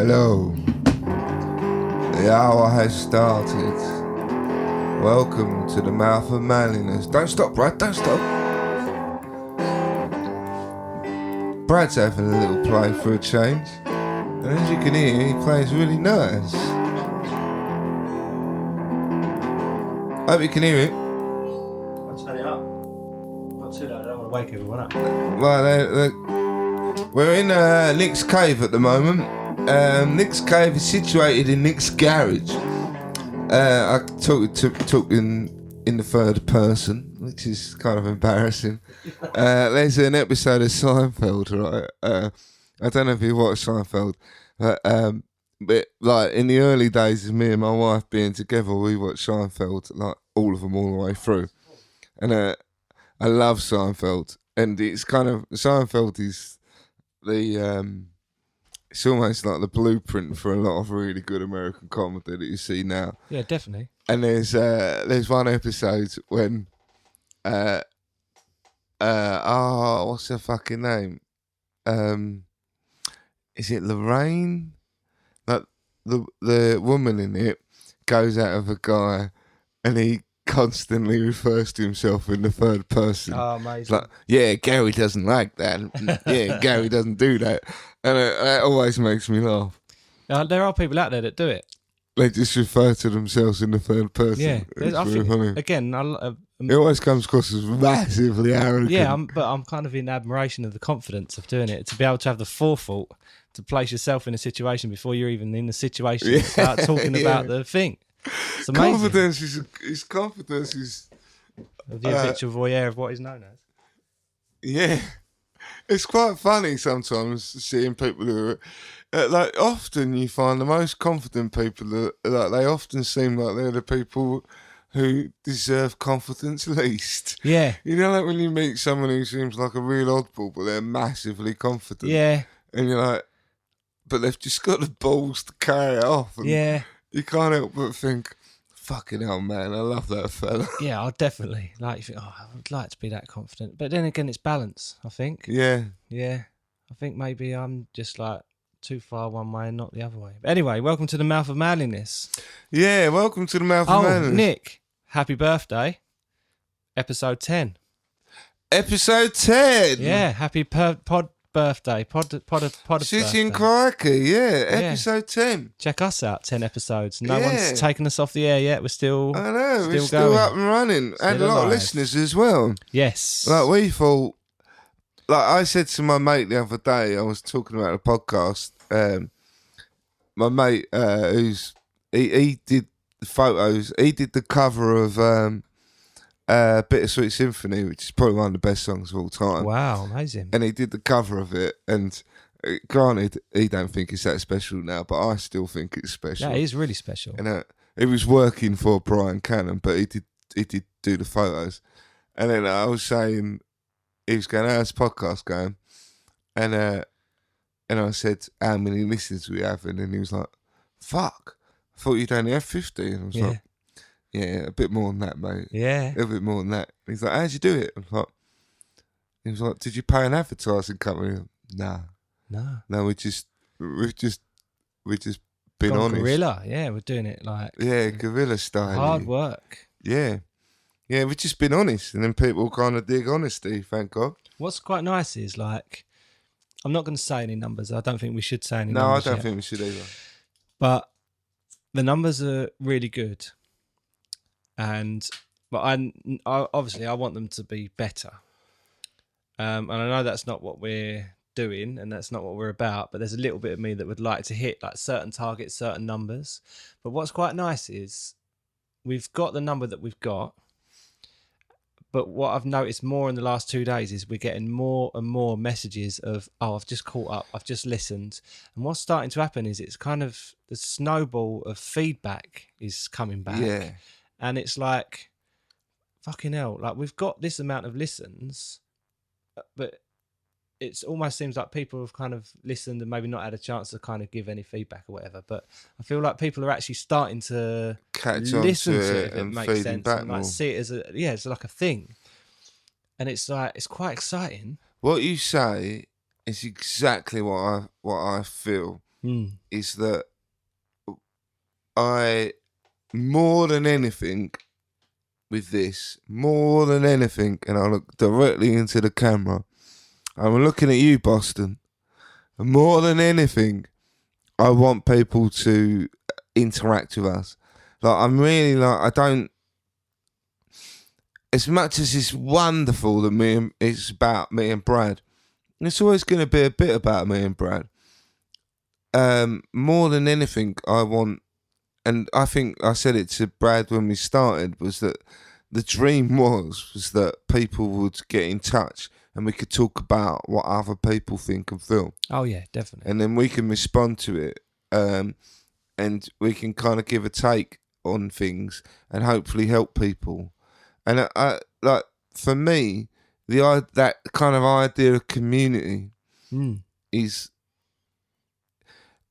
Hello. The hour has started. Welcome to the mouth of manliness. Don't stop, Brad. Don't stop. Brad's having a little play for a change. And as you can hear, he plays really nice. Hope you can hear it. I'll turn it up. Not too loud, I don't want to wake everyone up. Well, we're in Nick's cave at the moment. Nick's cave is situated in Nick's garage. I talk in the third person, which is kind of embarrassing. There's an episode of Seinfeld, right? I don't know if you watched Seinfeld, but like in the early days of me and my wife being together, we watched Seinfeld, like all of them all the way through. And I love Seinfeld, and it's kind of Seinfeld is the it's almost like the blueprint for a lot of really good American comedy that you see now. Yeah, definitely. And there's one episode when what's her fucking name? Is it Lorraine? Like the woman in it goes out of a guy, and he constantly refers to himself in the third person. Oh, amazing. Like, yeah, Gary doesn't like that. Yeah, Gary doesn't do that. And it always makes me laugh. There are people out there that do it. They just refer to themselves in the third person. Yeah, it's I really think, funny. again, It always comes across as massively arrogant. yeah, but I'm kind of in admiration of the confidence of doing it. To be able to have the forethought to place yourself in a situation before you're even in the situation and start talking about the thing. It's amazing. Confidence is The habitual voyeur of what is known as. Yeah. It's quite funny sometimes seeing people who are, like, often you find the most confident people, like, they often seem like they're the people who deserve confidence least. Yeah. You know, like when you meet someone who seems like a real oddball, but they're massively confident. Yeah. And you're like, but they've just got the balls to carry it off. And Yeah. you can't help but think, fucking hell, man, I love that fella. Yeah, I'll definitely. Like, you think, I would like to be that confident. But then again, it's balance, I think. Yeah. Yeah. I think maybe I'm just like too far one way and not the other way. But anyway, welcome to the mouth of manliness. Yeah, welcome to the mouth of manliness. Oh, Nick, happy birthday. Episode 10. Episode 10. Yeah, happy pod birthday. Pod Sitting birthday. crikey, yeah. Episode 10. Check us out, 10 episodes. No one's taken us off the air yet. We're still I know, still we're still going. up and running. Still and a lot alive. of listeners as well. Yes. Like, we thought, like I said to my mate the other day, I was talking about a podcast. My mate, he did the photos, he did the cover of Bittersweet Symphony, which is probably one of the best songs of all time. Wow, amazing. And he did the cover of it, and granted, he don't think it's that special now, but I still think it's special. Yeah, it is really special. And he was working for Brian Cannon, but he did do the photos. And then I was saying, he was going, how's the podcast going? And I said, how many listeners we have? And then he was like, fuck, I thought you'd only have 50. And I was like, yeah, a bit more than that, mate. Yeah. A bit more than that. And he's like, how'd you do it? He was like, did you pay an advertising company? Nah. No, we've just been honest. Guerrilla, yeah, we're doing it like guerrilla style. hard work. Yeah, we've just been honest, and then people kind of dig honesty. Thank God. What's quite nice is, like, I'm not going to say any numbers. I don't think we should say any No, numbers. I don't yet. think we should either. But the numbers are really good, but I obviously I want them to be better. And I know that's not what we're doing, and that's not what we're about. But there's a little bit of me that would like to hit like certain targets, certain numbers. But what's quite nice is we've got the number that we've got. But what I've noticed more in the last 2 days is we're getting more and more messages of, oh, I've just caught up, I've just listened. And what's starting to happen is it's kind of the snowball of feedback is coming back. Yeah. And it's like, fucking hell, like we've got this amount of listens, but it almost seems like people have kind of listened and maybe not had a chance to kind of give any feedback or whatever. But I feel like people are actually starting to listen to it, if it makes sense, and like see it as it's like a thing. And it's like, it's quite exciting. What you say is exactly what I feel. is that I, more than anything with this, more than anything, and I look directly into the camera, I'm looking at you, Boston, and more than anything, I want people to interact with us. Like, I'm really like, I don't, as much as it's wonderful that it's about me and Brad, it's always going to be a bit about me and Brad. More than anything, I want, and I think I said it to Brad when we started, was that the dream was that people would get in touch and we could talk about what other people think and feel. Oh yeah, definitely. And then we can respond to it, and we can kind of give a take on things and hopefully help people. And I like, for me, that kind of idea of community is,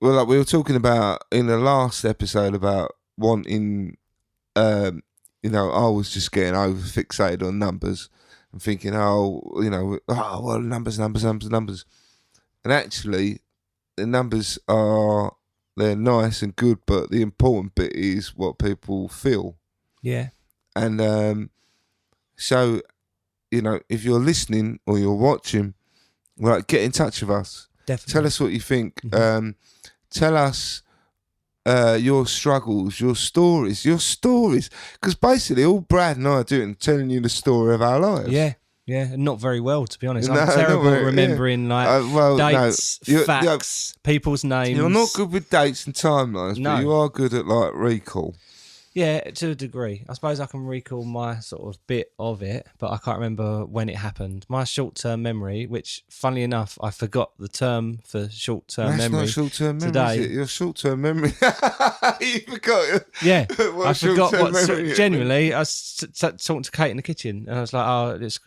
well, like we were talking about in the last episode about wanting, I was just getting over fixated on numbers and thinking, well, numbers. And actually, the numbers they're nice and good, but the important bit is what people feel. Yeah. And so, if you're listening or you're watching, like, get in touch with us. Definitely. Tell us what you think. Mm-hmm. Tell us your struggles, your stories. Because basically all Brad and I are doing, telling you the story of our lives. Yeah. Yeah, not very well, to be honest. I'm terrible at remembering dates, facts, people's names. You're not good with dates and timelines, but you are good at like recall. Yeah, to a degree. I suppose I can recall my sort of bit of it, but I can't remember when it happened. My short-term memory, which, funnily enough, I forgot the term for short-term memory. That's not short-term memory, today. is it? Your short-term memory. You forgot it. Yeah, I forgot what. Genuinely, I was talking to Kate in the kitchen, and I was like, "Oh, it's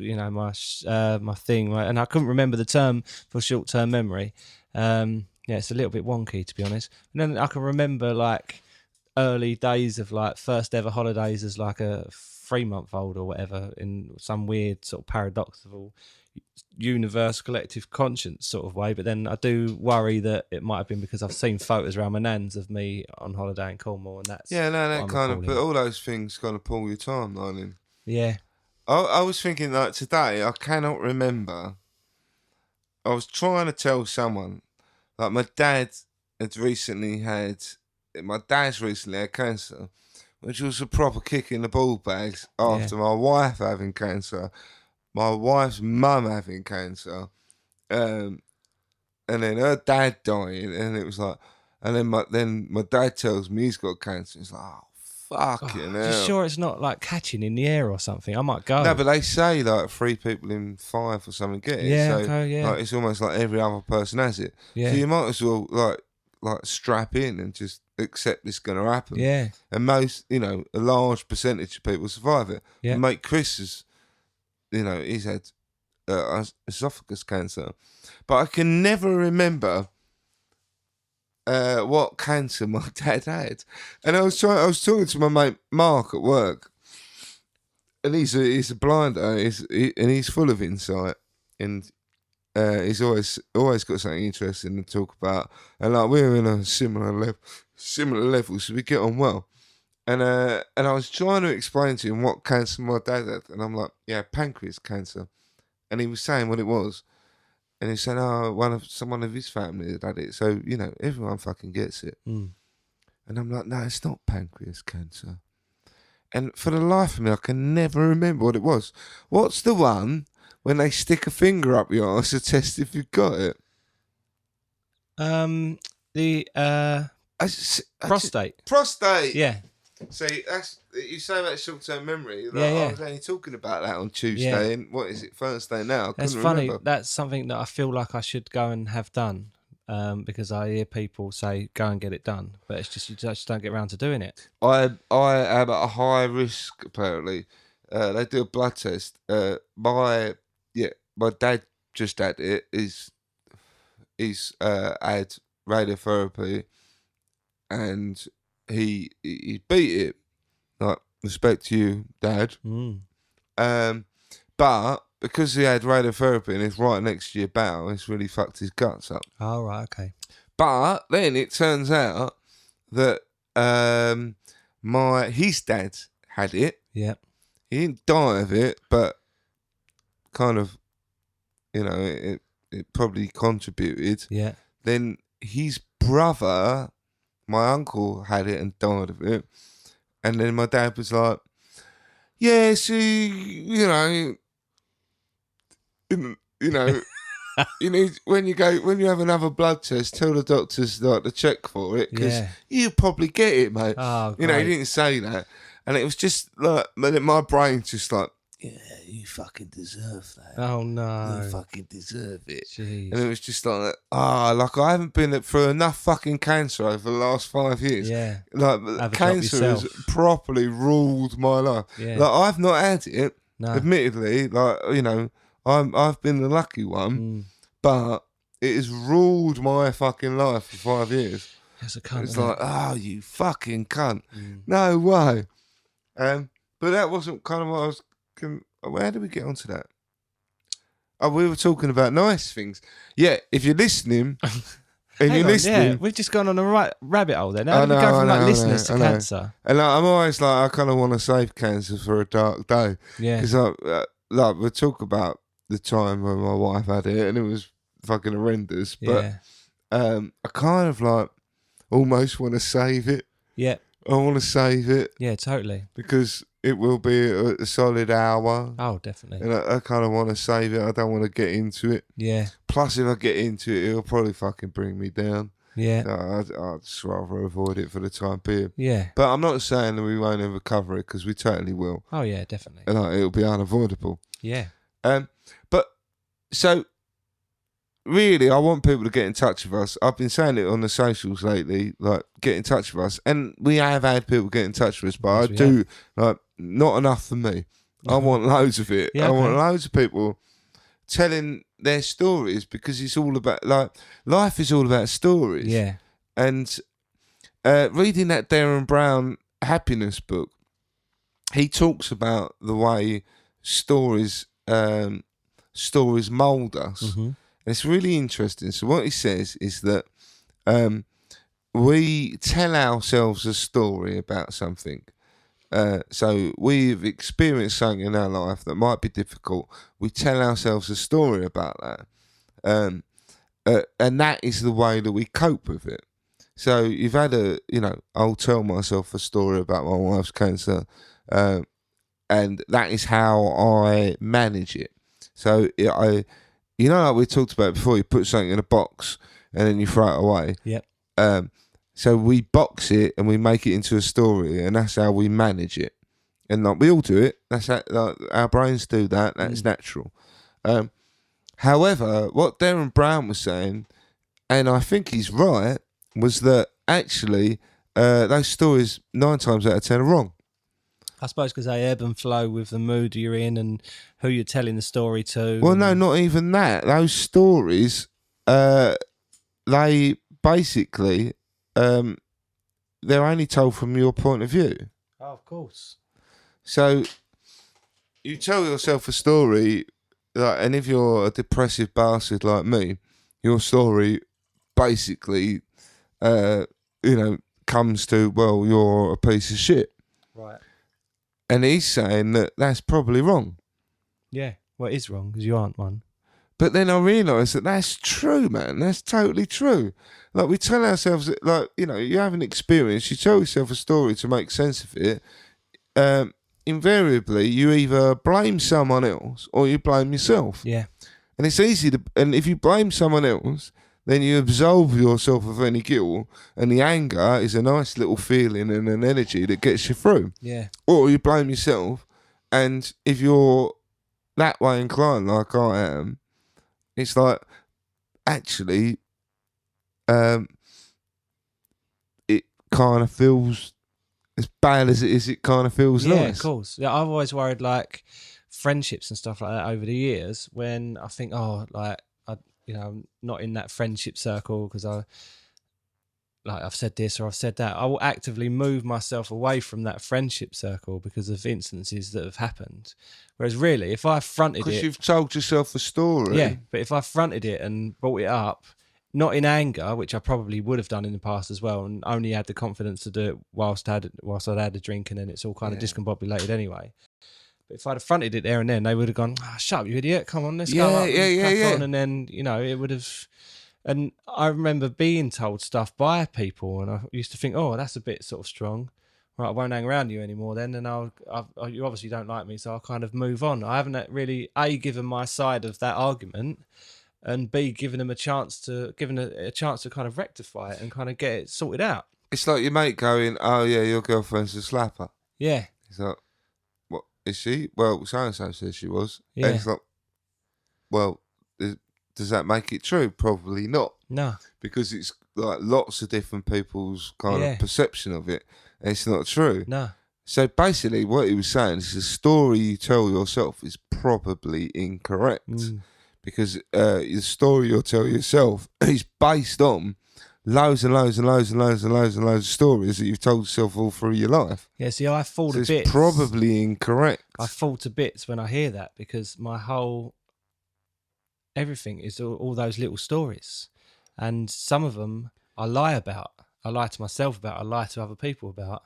my thing," right? And I couldn't remember the term for short-term memory. It's a little bit wonky, to be honest. And then I can remember like early days of like first ever holidays as like a 3-month-old or whatever, in some weird sort of paradoxical universe collective conscience sort of way. But then I do worry that it might have been because I've seen photos around my nan's of me on holiday in Cornwall, and that's that kind of, but all those things kind of pull your timeline in. Yeah. I was thinking, like, today I cannot remember. I was trying to tell someone, like, my dad's recently had cancer, which was a proper kick in the ball bags after my wife having cancer, my wife's mum having cancer, and then her dad dying, and it was like, and then my dad tells me he's got cancer. It's like, oh, fucking hell. You sure it's not like catching in the air or something? I might go. No, but they say like 3 people in 5 or something get it. Yeah, so, like, it's almost like every other person has it. Yeah. So you might as well like strap in and just accept this going to happen. Yeah. And most, a large percentage of people survive it. Yeah. Mate Chris has, he's had esophagus cancer. But I can never remember what cancer my dad had. And I was talking to my mate Mark at work. And he's a blinder, and he's full of insight. And he's always got something interesting to talk about, and like we're in a similar level, so we get on well. And I was trying to explain to him what cancer my dad had, and I'm like, yeah, pancreas cancer, and he was saying what it was, and he said, oh, someone of his family had it, so everyone fucking gets it. And I'm like, no, it's not pancreas cancer. And for the life of me, I can never remember what it was. What's the one when they stick a finger up your arse to test if you've got it? Prostate. Prostate. Yeah. See, you say about short-term memory. Like, yeah. I was only talking about that on Tuesday, and what is it, Thursday now? That's funny. Remember. That's something that I feel like I should go and have done, because I hear people say go and get it done, but it's just you just don't get around to doing it. I am at a high risk. Apparently, they do a blood test. My dad just had it. He's had radiotherapy, and he beat it. Like, respect to you, Dad. But because he had radiotherapy and it's right next to your bowel, it's really fucked his guts up. Oh, right, okay. But then it turns out that his dad had it. Yeah. He didn't die of it, but kind of, it probably contributed. Yeah. Then his brother, my uncle, had it and died of it. And then my dad was like, yeah, see, you need when you have another blood test, tell the doctors like to check for it because you probably get it, mate. Oh, he didn't say that, and it was just like my brain's just like, yeah, you fucking deserve that. Oh no, you fucking deserve it. Jeez. And it was just like, like I haven't been through enough fucking cancer over the last 5 years. Yeah, like cancer has properly ruled my life. Yeah, like I've not had it. No. Admittedly, like I've been the lucky one, but it has ruled my fucking life for 5 years. That's a cunt. It's like, you fucking cunt. No way. But that wasn't kind of what I was. Where did we get onto that? Oh, we were talking about nice things. Yeah, if you're listening, yeah, we've just gone on a right rabbit hole there. Now we go from listeners to cancer. And I'm always like, I kind of want to save cancer for a dark day. Yeah, because we'll talk about the time when my wife had it, and it was fucking horrendous. But I kind of like almost want to save it. Yeah, I want to save it. Yeah, totally. Because it will be a solid hour. Oh, definitely. And I kind of want to save it. I don't want to get into it. Yeah. Plus, if I get into it, it'll probably fucking bring me down. Yeah. I'd just rather avoid it for the time being. Yeah. But I'm not saying that we won't ever cover it, because we totally will. Oh, yeah, definitely. And it'll be unavoidable. Yeah. But, so, really, I want people to get in touch with us. I've been saying it on the socials lately, like, get in touch with us. And we have had people get in touch with us, but not enough for me. I want loads of it. I want loads of people telling their stories, because it's all about, like, life is all about stories. Yeah. And reading that Darren Brown happiness book, he talks about the way stories mould us. Mm-hmm. And it's really interesting. So what he says is that we tell ourselves a story about something. So we've experienced something in our life that might be difficult. We tell ourselves a story about that. And that is the way that we cope with it. So you've had I'll tell myself a story about my wife's cancer. And that is how I manage it. So like we talked about before, you put something in a box and then you throw it away. Yep. So we box it and we make it into a story, and that's how we manage it. And like we all do it. That's how, like, our brains do that. That's natural. However, what Darren Brown was saying, and I think he's right, was that actually those stories 9 times out of 10 are wrong. I suppose because they ebb and flow with the mood you're in and who you're telling the story to. Well, no, not even that. Those stories, they basically, they're only told from your point of view. Oh, of course. So you tell yourself a story, like, and if you're a depressive bastard like me, your story basically, comes to, well, you're a piece of shit. Right. And he's saying that that's probably wrong. Yeah, well, it is wrong because you aren't one. But then I realised that that's true, man. That's totally true. Like, we tell ourselves, like, you have an experience, you tell yourself a story to make sense of it. Invariably, you either blame someone else or you blame yourself. Yeah. And it's easy to, and if you blame someone else, then you absolve yourself of any guilt, and the anger is a nice little feeling and an energy that gets you through. Yeah. Or you blame yourself, and if you're that way inclined like I am, it's like, actually, it kind of feels, as bad as it is, it kind of feels nice. Yeah, of course. Yeah, I've always worried, like, friendships and stuff like that over the years, when I think, I'm not in that friendship circle because I've said this or I've said that. I will actively move myself away from that friendship circle because of instances that have happened. Whereas really, if I fronted it... Because you've told yourself a story. Yeah, but if I fronted it and brought it up, not in anger, which I probably would have done in the past as well, and only had the confidence to do it whilst I'd had a drink, and then it's all kind of discombobulated anyway. But if I'd have fronted it there and then, they would have gone, shut up, you idiot, come on, let's go up and crack on. And then, it would have... And I remember being told stuff by people, and I used to think, oh, that's a bit sort of strong. Right, I won't hang around you anymore then, and you obviously don't like me, so I'll kind of move on. I haven't really, A, given my side of that argument, and B, given them a chance to kind of rectify it and kind of get it sorted out. It's like your mate going, oh yeah, your girlfriend's a slapper. Yeah. He's like, what, is she? Well, so-and-so says she was. Yeah. And it's like, well, does that make it true? Probably not. No. Because it's like lots of different people's kind of perception of it. And it's not true. No. So basically what he was saying is the story you tell yourself is probably incorrect. Because the story you'll tell yourself is based on loads and loads and loads and loads and loads and loads of stories that you've told yourself all through your life. Yeah, see, I fall to bits. It's probably incorrect. I fall to bits when I hear that, because my whole... everything is all those little stories. And some of them I lie about. I lie to myself about. I lie to other people about.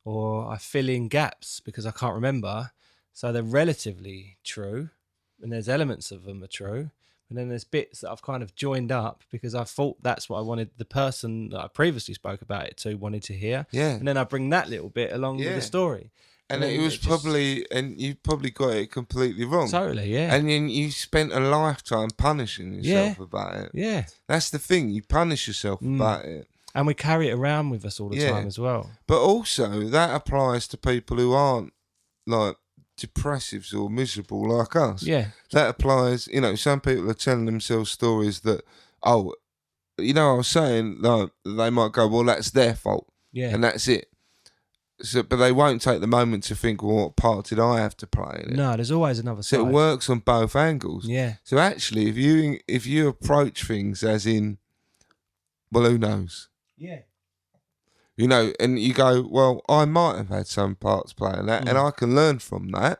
Or I fill in gaps because I can't remember. So they're relatively true. And there's elements of them are true. And then there's bits that I've kind of joined up because I thought that's what I wanted the person that I previously spoke about it to wanted to hear. Yeah. And then I bring that little bit along with the story. And it was and you probably got it completely wrong. Totally, yeah. And then you spent a lifetime punishing yourself about it. Yeah. That's the thing, you punish yourself about it. And we carry it around with us all the time as well. But also, that applies to people who aren't, like, depressives or miserable like us. Yeah. That applies, some people are telling themselves stories that, I was saying, like, they might go, well, that's their fault. Yeah. And that's it. So, but they won't take the moment to think, well, what part did I have to play in it? No, there's always another side. So it works on both angles. Yeah. So actually, if you approach things as in, well, who knows? Yeah. And you go, well, I might have had some parts playing that, and I can learn from that.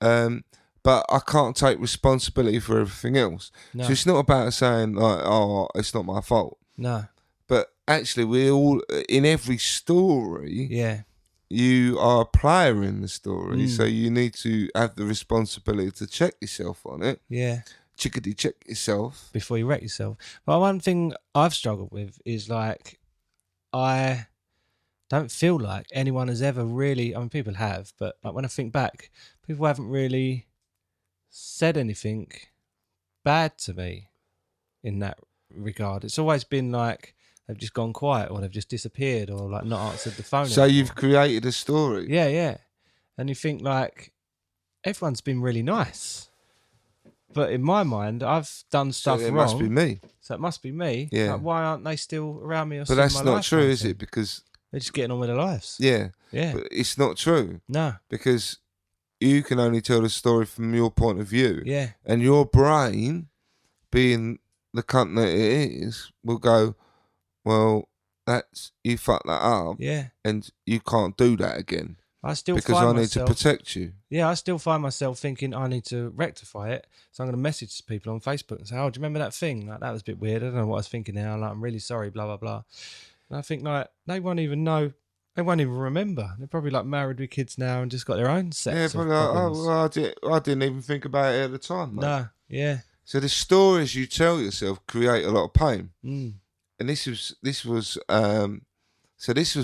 But I can't take responsibility for everything else. No. So it's not about saying, like, oh, it's not my fault. No. But actually, we all, in every story, you are a player in the story. So you need to have the responsibility to check yourself on it. Yeah. Chickadee check yourself. Before you wreck yourself. But one thing I've struggled with is, like, I don't feel like anyone has ever really, I mean, people have, but like when I think back, people haven't really said anything bad to me in that regard. It's always been like they've just gone quiet, or they've just disappeared, or like not answered the phone. So you've created a story. Yeah, yeah. And you think, like, everyone's been really nice. But in my mind, I've done stuff wrong. So it must be me. So it must be me. Yeah. Like, why aren't they still around me? Or but that's not true, is it? Because they're just getting on with their lives. Yeah. Yeah. But it's not true. No. Because you can only tell the story from your point of view. Yeah. And your brain, being the cunt that it is, will go, well, you fucked that up. Yeah. And you can't do that again. I still because find I need myself, to protect you. Yeah, I still find myself thinking I need to rectify it. So I'm going to message people on Facebook and say, oh, do you remember that thing? Like, that was a bit weird. I don't know what I was thinking now. Like, I'm really sorry, blah, blah, blah. And I think, like, they won't even know. They won't even remember. They're probably, like, married with kids now and just got their own sets of problems. Well, I didn't even think about it at the time, mate. No, yeah. So the stories you tell yourself create a lot of pain. Mm. And this was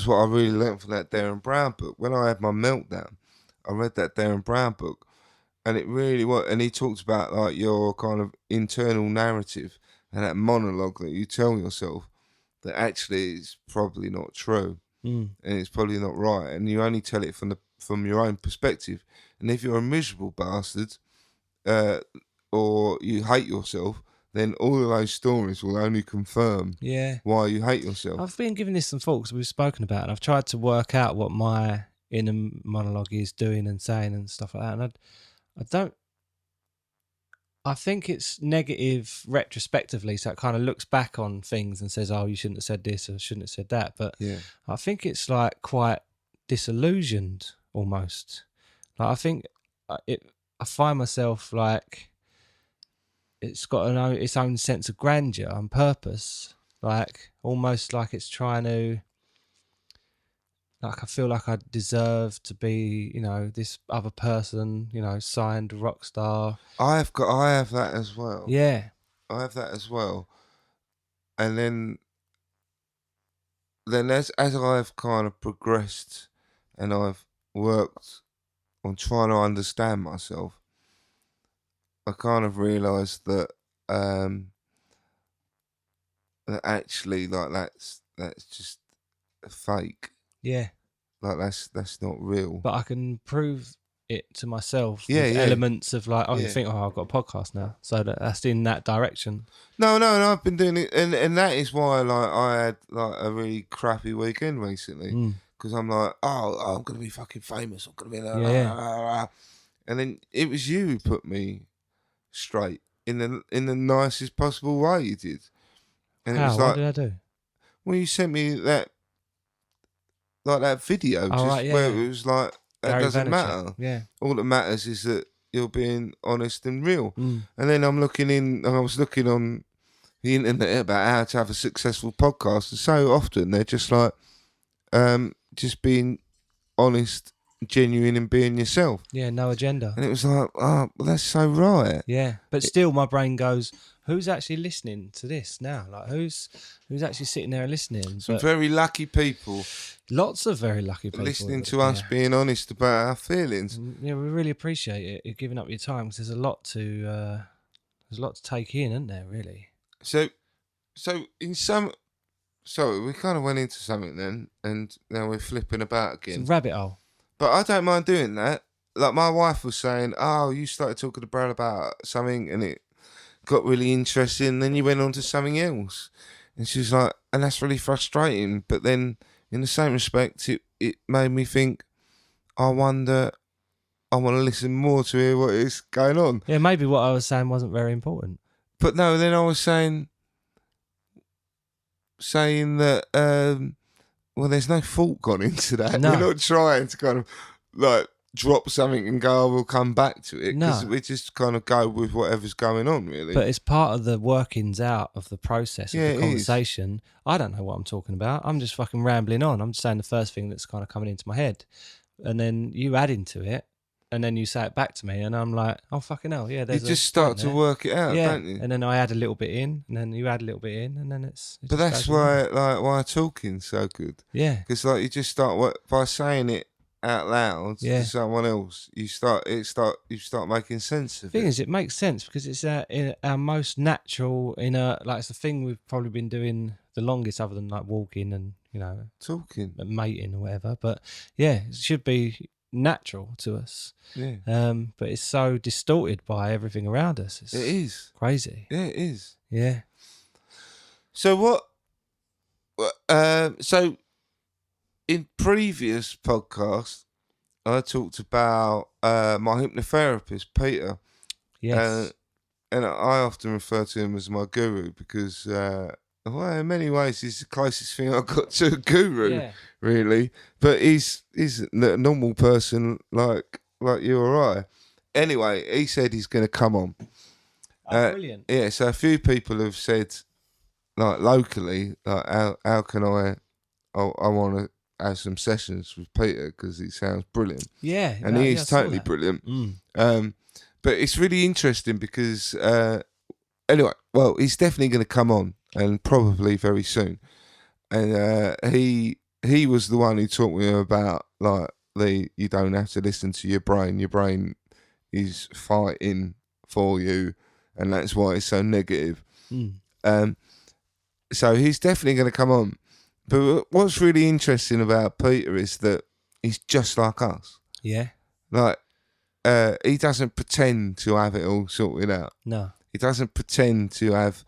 what I really learned from that Darren Brown book. When I had my meltdown, I read that Darren Brown book, and it really was. And he talks about, like, your kind of internal narrative and that monologue that you tell yourself that actually is probably not true, and it's probably not right, and you only tell it from your own perspective. And if you're a miserable bastard, or you hate yourself, then all of those stories will only confirm why you hate yourself. I've been giving this some thought because we've spoken about it, and I've tried to work out what my inner monologue is doing and saying and stuff like that. And I think it's negative retrospectively, so it kind of looks back on things and says, oh, you shouldn't have said this or shouldn't have said that. But I think it's like quite disillusioned almost. Like, I think I find myself like, it's got its own sense of grandeur and purpose, like almost like it's trying to. Like I feel like I deserve to be, this other person, signed rock star. I have that as well. Yeah. I have that as well. And then as I've kind of progressed and I've worked on trying to understand myself, I kind of realised that that actually, like, that's just a fake. Yeah. Like that's not real. But I can prove it to myself Yeah, with yeah. elements of like, you Yeah. think, I've got a podcast now, so that's in that direction. No, I've been doing it, and that is why, like, I had like a really crappy weekend recently because I'm like, I'm gonna be fucking famous. I'm gonna be and then it was you who put me straight in the nicest possible way. You did, and How? it was What like, did I do? well, you sent me that video, just right, yeah, where yeah. it was like, that Gary doesn't Vaynerchuk. matter. Yeah. All that matters is that you're being honest and real. Mm. And then I was looking on the internet about how to have a successful podcast, and so often they're just like, just being honest, genuine, and being yourself. Yeah, no agenda. And it was like, well, that's so right. Yeah, but still, my brain goes, "Who's actually listening to this now? Like, who's actually sitting there and listening?" Some very lucky people lots of very lucky people listening to us being honest about our feelings. Yeah, we really appreciate it. You're giving up your time because there's a lot to take in, isn't there? Really. So in some, sorry, we kind of went into something then, and now we're flipping about again. It's a rabbit hole. But I don't mind doing that. Like, my wife was saying, you started talking to Brad about something and it got really interesting, then you went on to something else. And she was like, and that's really frustrating. But then, in the same respect, it made me think, I wonder, I want to listen more to hear what is going on. Yeah, maybe what I was saying wasn't very important. But no, then I was saying that, well, there's no thought gone into that. No. We're not trying to kind of like drop something and go, we'll come back to it. Because No. we just kind of go with whatever's going on, really. But it's part of the workings out of the process of Yeah, the conversation. I don't know what I'm talking about. I'm just fucking rambling on. I'm just saying the first thing that's kind of coming into my head. And then you add into it. And then you say it back to me. And I'm like, oh, fucking hell. Yeah, there's you just start to work it out, don't you? And then I add a little bit in. And then you add a little bit in. And then it's But that's why talking's so good. Yeah. Because like you just start by saying it out loud to someone else. You start making sense of it. The thing is, it makes sense because it's our most natural it's the thing we've probably been doing the longest, other than like walking and talking, and mating or whatever. But yeah, it should be natural to us. Yeah. But it's so distorted by everything around us. It is crazy. Yeah, it is. Yeah. So what? So in previous podcasts, I talked about my hypnotherapist, Peter. Yes. And I often refer to him as my guru because, well, in many ways, he's the closest thing I've got to a guru, really. But he's a normal person like you or I. Anyway, he said he's going to come on. Brilliant. Yeah, so a few people have said, like, locally, like, how can I want to have some sessions with Peter because he sounds brilliant. Yeah. And he is totally brilliant. But it's really interesting because, anyway, well, he's definitely going to come on and probably very soon. And he was the one who taught me about, like, you don't have to listen to your brain. Your brain is fighting for you, and that's why it's so negative. So he's definitely going to come on. But what's really interesting about Peter is that he's just like us. Yeah. Like, he doesn't pretend to have it all sorted out. No. He doesn't pretend to have,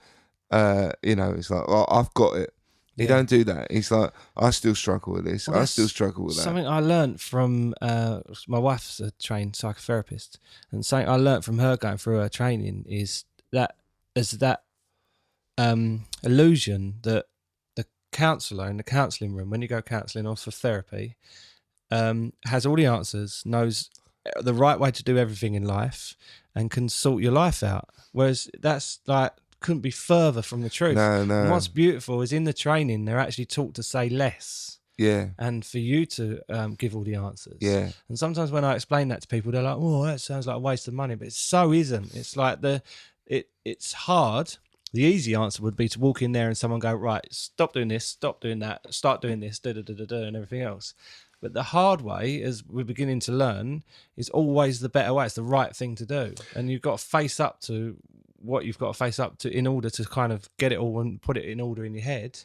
it's like, well, I've got it. He don't do that. He's like, I still struggle with this. I still struggle with that. Something I learnt from my wife's a trained psychotherapist, and something I learnt from her going through her training is that there's that illusion that the counsellor in the counselling room, when you go counselling or for therapy, has all the answers, knows the right way to do everything in life and can sort your life out. Whereas that's like couldn't be further from the truth. No, And no. what's beautiful is in the training they're actually taught to say less Yeah, and for you to give all the answers. yeah. And sometimes when I explain that to people, they're like, "Oh, that sounds like a waste of money," but it so isn't. It's like it's hard. The easy answer would be to walk in there and someone go, "Right, stop doing this, stop doing that, start doing this, da da da da da," and everything else. But the hard way, as we're beginning to learn, is always the better way. It's the right thing to do, and you've got to face up to what you've got to face up to in order to kind of get it all and put it in order in your head.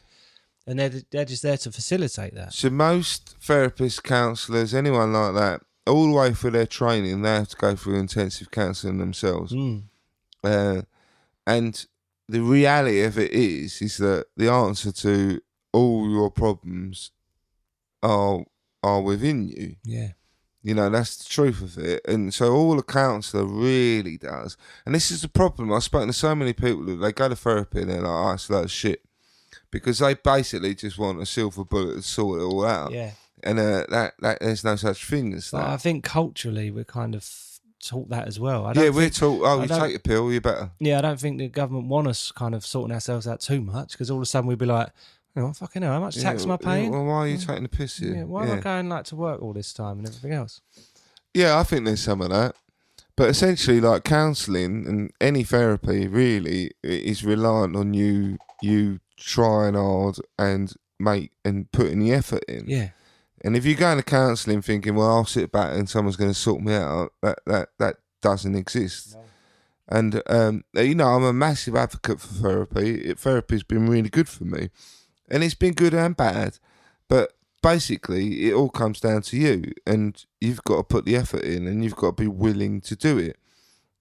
And they're just there to facilitate that. So most therapists, counsellors, anyone like that, all the way through their training, they have to go through intensive counselling themselves. And the reality of it is that the answer to all your problems are within you. Yeah. You know, that's the truth of it. And so all a counsellor really does, and this is the problem. I've spoken to so many people that they go to therapy and they're like, "Oh, it's a load of shit," because they basically just want a silver bullet to sort it all out. Yeah. And that there's no such thing as But that. I think culturally we're kind of taught that as well. We're taught, oh, you take a pill, you're better. Yeah, I don't think the government want us kind of sorting ourselves out too much, because all of a sudden we'd be like, "Oh, fucking hell, how much tax am I paying? Well, why are you taking the piss here? Yeah, why am I going like to work all this time and everything else?" Yeah, I think there's some of that. But essentially, like counselling and any therapy really is reliant on you trying hard and putting the effort in. Yeah. And if you go into counselling thinking, "Well, I'll sit back and someone's going to sort me out," that doesn't exist. No. And you know, I'm a massive advocate for therapy. Therapy's been really good for me, and it's been good and bad. But basically, it all comes down to you, and you've got to put the effort in, and you've got to be willing to do it.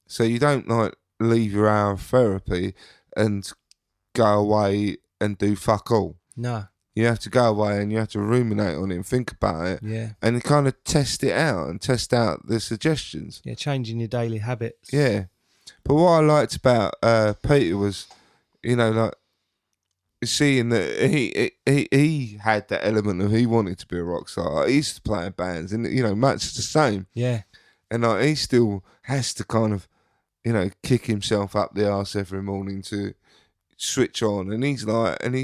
So you don't like leave your hour of therapy and go away and do fuck all. No. You have to go away and you have to ruminate on it and think about it. Yeah. And kind of test it out and test out the suggestions. Yeah, changing your daily habits. Yeah. But what I liked about Peter was, you know, like seeing that he had that element of he wanted to be a rock star. He used to play in bands and, you know, much the same. Yeah. And like he still has to kind of, you know, kick himself up the arse every morning to switch on, and he's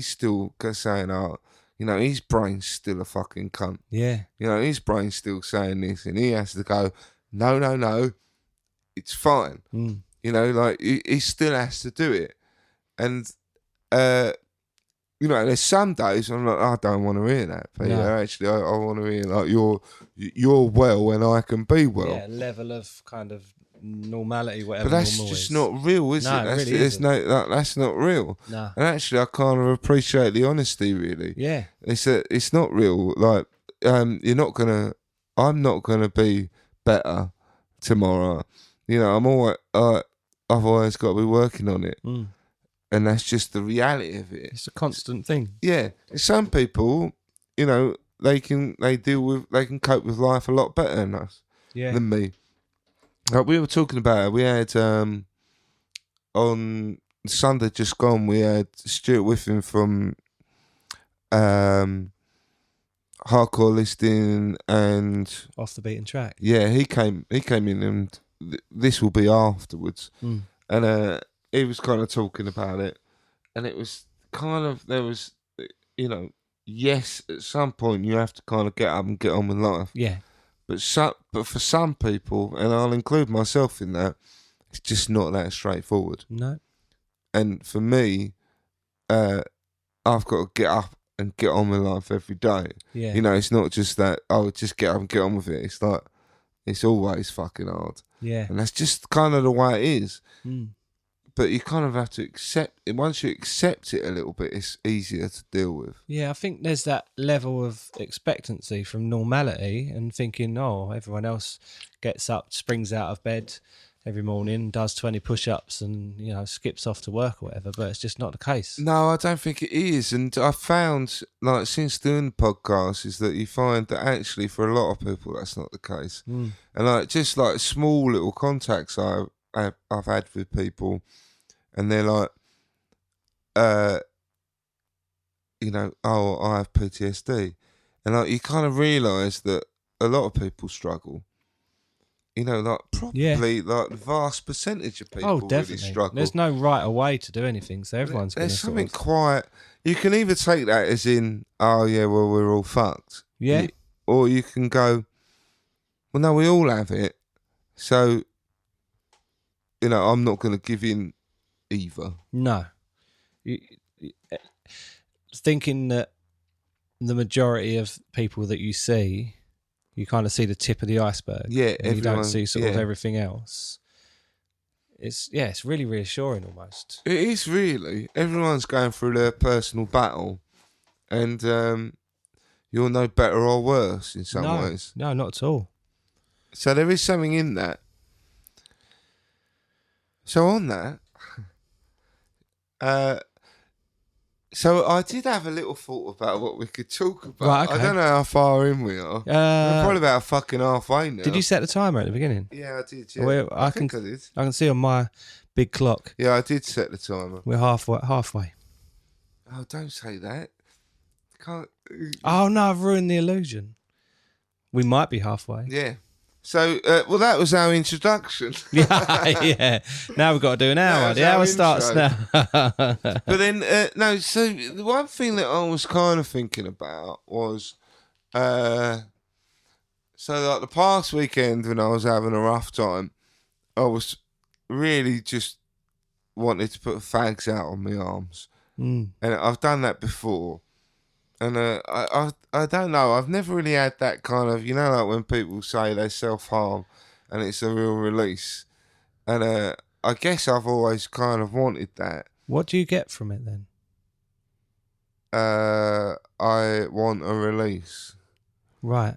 still saying, "Oh, you know, his brain's still a fucking cunt." Yeah. You know, his brain's still saying this, and he has to go, no, it's fine. You know, like he still has to do it, and you know, there's some days I'm like, I don't want to hear that, Peter. No. Actually, I want to hear like you're well and I can be well. Yeah, level of kind of normality, whatever. But that's normal just is. not real, is No, it? it really isn't. That's not real. No. And actually, I kind of appreciate the honesty. Really, Yeah. it's not real. Like, I'm not gonna be better tomorrow. You know, I'm always I've always got to be working on it, and that's just the reality of it. It's a constant thing. Yeah, some people, you know, they can cope with life a lot better than us, than me. Like we were talking about it, we had on Sunday just gone, we had Stuart Whiffen from Hardcore Listing and Off the beaten track. Yeah, he came in, and this will be afterwards, and he was kind of talking about it, and it was kind of, there was, you know, yes, at some point you have to kind of get up and get on with life. Yeah. But for some people, and I'll include myself in that, it's just not that straightforward. No. And for me, I've got to get up and get on with life every day. Yeah. You know, it's not just that, just get up and get on with it. It's like, it's always fucking hard. Yeah. And that's just kind of the way it is. But you kind of have to accept it. Once you accept it a little bit, it's easier to deal with. Yeah, I think there's that level of expectancy from normality and thinking, oh, everyone else gets up, springs out of bed every morning, does 20 push-ups and, you know, skips off to work or whatever, but it's just not the case. No, I don't think it is. And I found, like, since doing the podcast, is that you find that actually for a lot of people that's not the case. And like, just like small little contacts I've had with people, and they're like, you know, oh, I have PTSD. And like, you kind of realise that a lot of people struggle. You know, like Yeah. probably like the vast percentage of people Oh, really definitely. struggle. There's no right way to do anything, so everyone's going to There's sort something of... quite. You can either take that as in, oh yeah, well we're all fucked. Yeah. Or you can go, well no, we all have it. So, you know, I'm not going to give in either. No. Thinking that the majority of people that you see, you kind of see the tip of the iceberg. Yeah, and you don't everyone- see sort of yeah. everything else. It's really reassuring almost. It is really. Everyone's going through their personal battle, and you're no better or worse in some ways. No, not at all. So there is something in that. So on that, so I did have a little thought about what we could talk about. Right, okay. I don't know how far in we are. We're probably about fucking halfway now. Did you set the timer at the beginning? Yeah, I did. Yeah, Well, I think I did. I can see on my big clock Yeah, I did set the timer. we're halfway. Oh, don't say that. Can't. Oh no, I've ruined the illusion. We might be halfway. Yeah. So, well, that was our introduction. Yeah. Now we've got to do an hour. That's The our hour starts intro. now. But then, no, so the one thing that I was kind of thinking about was, so like the past weekend when I was having a rough time, I was really just wanted to put fags out on my arms. Mm. And I've done that before. And I don't know, I've never really had that kind of, you know, like when people say they self-harm and it's a real release. And I guess I've always kind of wanted that. What do you get from it then? I want a release. Right.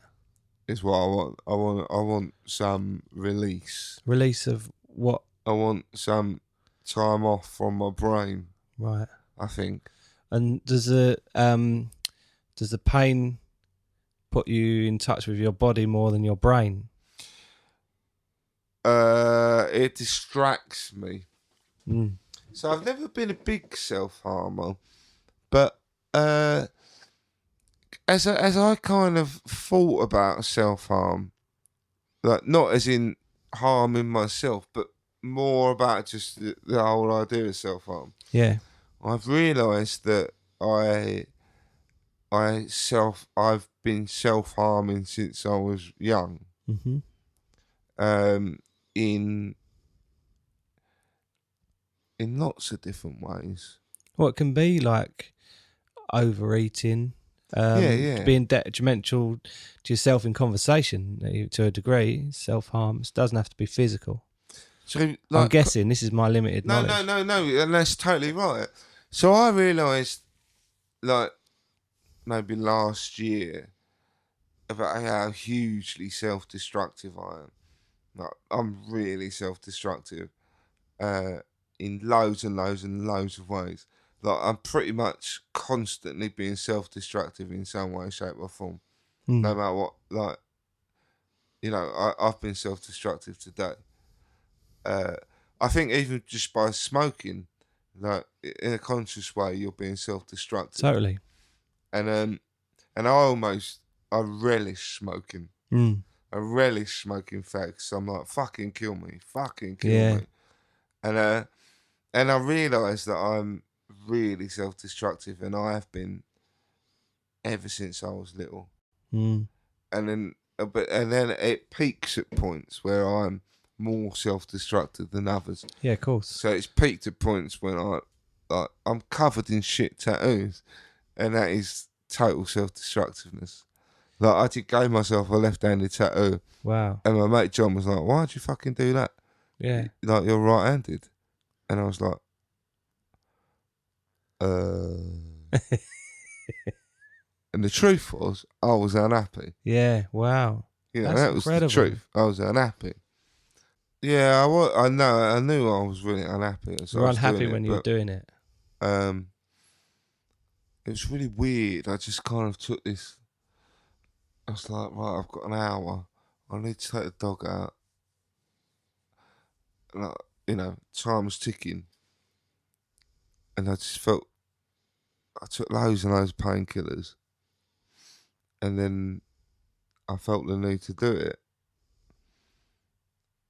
Is what I want. I want some release. Release of what? I want some time off from my brain. Right. I think. And does the pain put you in touch with your body more than your brain? It distracts me. Mm. So I've never been a big self-harmer, but as I kind of thought about self-harm, like not as in harming myself, but more about just the whole idea of self-harm. Yeah. I've realised that I've been self-harming since I was young. Mm-hmm. In lots of different ways. Well, it can be like overeating, being detrimental to yourself in conversation to a degree. Self-harm. It doesn't have to be physical. So, like, I'm guessing this is my limited knowledge. No, and that's totally right. So I realised, like, maybe last year, about how hugely self-destructive I am. Like, I'm really self-destructive in loads and loads and loads of ways. Like, I'm pretty much constantly being self-destructive in some way, shape or form. No matter what, like, you know, I've been self-destructive today. I think even just by smoking, like, in a conscious way, you're being self-destructive. Totally. And I relish smoking. Mm. I relish smoking fags. So I'm like, fucking kill me. Me. And I realise that I'm really self-destructive, and I have been ever since I was little. Mm. And then it peaks at points where I'm more self-destructive than others. Yeah, of course. So it's peaked at points when I'm covered in shit tattoos, and that is total self-destructiveness. Like, I did gave myself a left-handed tattoo. Wow. And my mate John was like, "Why'd you fucking do that? Yeah. Like, you're right-handed." And I was like, And the truth was, I was unhappy. Yeah. Wow. You know, That's that was incredible. the truth. I was unhappy. Yeah, I know. I knew I was really unhappy. So You were I was unhappy doing when it, you were but, doing it. It was really weird. I just kind of took this. I was like, right, I've got an hour. I need to take the dog out. And you know, time was ticking. And I just felt, I took loads and loads of painkillers. And then I felt the need to do it.